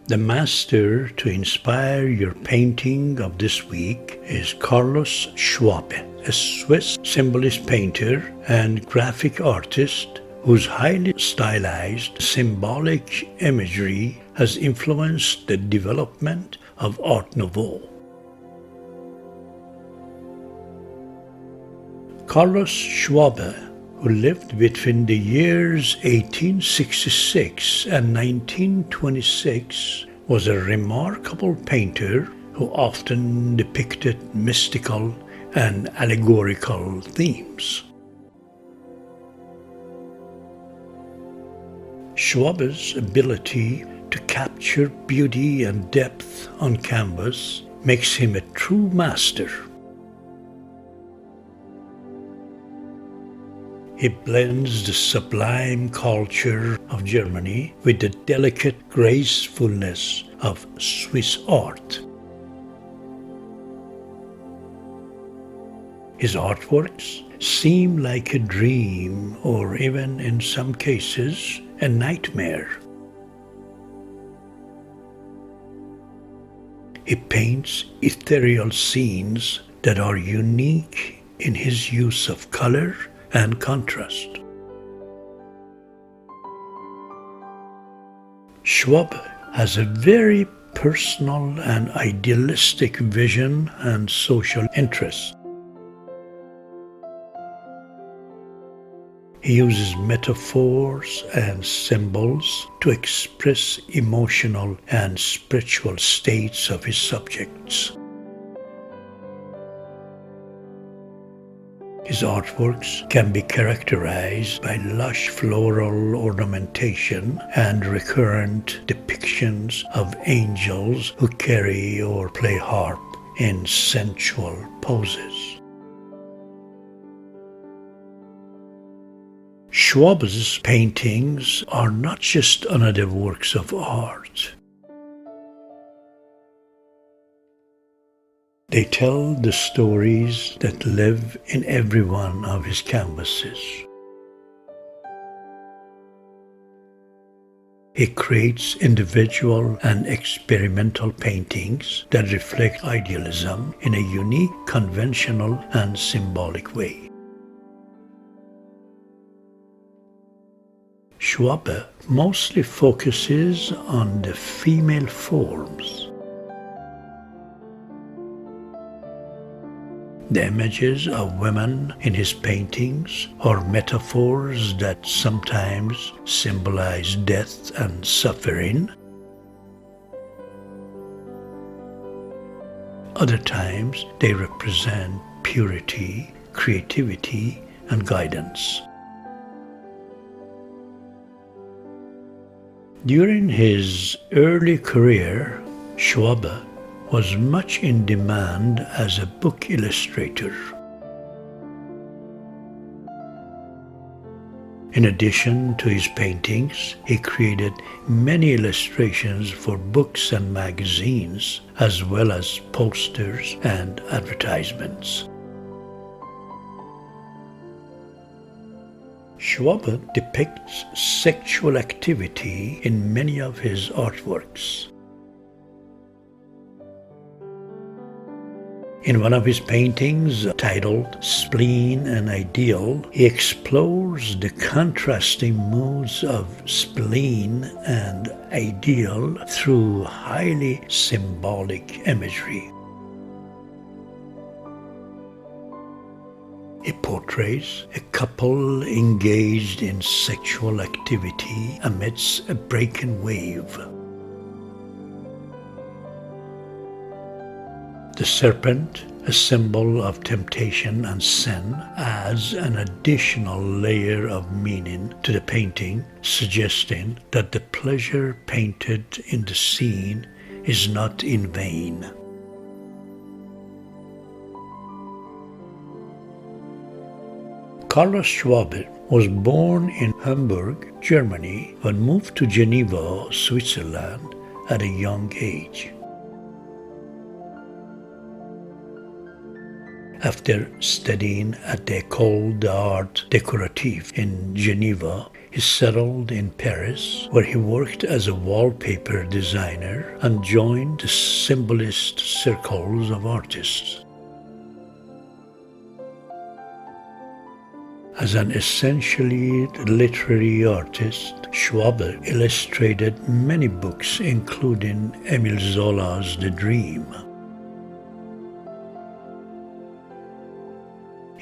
The master to inspire your painting of this week is Carlos Schwabe, a Swiss Symbolist painter and graphic artist whose highly stylized symbolic imagery has influenced the development of Art Nouveau. Carlos Schwabe, who lived between the years 1866 and 1926, was a remarkable painter who often depicted mystical and allegorical themes. Schwabe's ability to capture beauty and depth on canvas makes him a true master. He blends the sublime culture of Germany with the delicate gracefulness of Swiss art. His artworks seem like a dream, or even in some cases, a nightmare. He paints ethereal scenes that are unique in his use of color and contrast. Schwab has a very personal and idealistic vision and social interest. He uses metaphors and symbols to express emotional and spiritual states of his subjects. His artworks can be characterized by lush floral ornamentation and recurrent depictions of angels who carry or play harp in sensual poses. Schwabe's paintings are not just another works of art. They tell the stories that live in every one of his canvases. He creates individual and experimental paintings that reflect idealism in a unique, conventional, and symbolic way. Schwabe mostly focuses on the female forms. The images of women in his paintings are metaphors that sometimes symbolize death and suffering. Other times they represent purity, creativity, and guidance. During his early career, Schwabe was much in demand as a book illustrator. In addition to his paintings, he created many illustrations for books and magazines, as well as posters and advertisements. Schwabe depicts sexual activity in many of his artworks. In one of his paintings, titled Spleen and Ideal, he explores the contrasting moods of spleen and ideal through highly symbolic imagery. He portrays a couple engaged in sexual activity amidst a breaking wave. The serpent, a symbol of temptation and sin, adds an additional layer of meaning to the painting, suggesting that the pleasure painted in the scene is not in vain. Carlos Schwabe was born in Hamburg, Germany, but moved to Geneva, Switzerland at a young age. After studying at the École d'Art Décoratif in Geneva, he settled in Paris, where he worked as a wallpaper designer and joined the symbolist circles of artists. As an essentially literary artist, Schwabe illustrated many books, including Émile Zola's The Dream.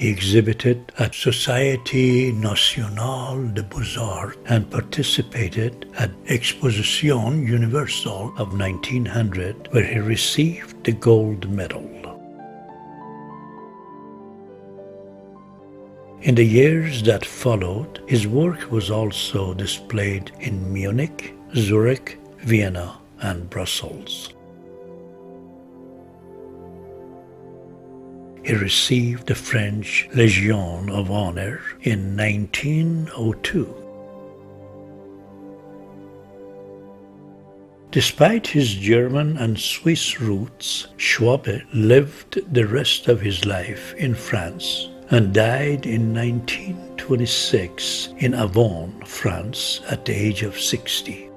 He exhibited at Société Nationale des Beaux-Arts and participated at Exposition Universelle of 1900, where he received the gold medal. In the years that followed, his work was also displayed in Munich, Zurich, Vienna, and Brussels. He received the French Legion of Honor in 1902. Despite his German and Swiss roots, Schwabe lived the rest of his life in France and died in 1926 in Avon, France, at the age of 60.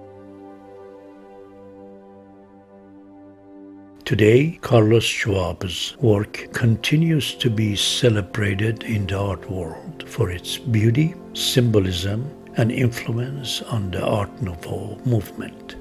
Today, Carlos Schwabe's work continues to be celebrated in the art world for its beauty, symbolism, and influence on the Art Nouveau movement.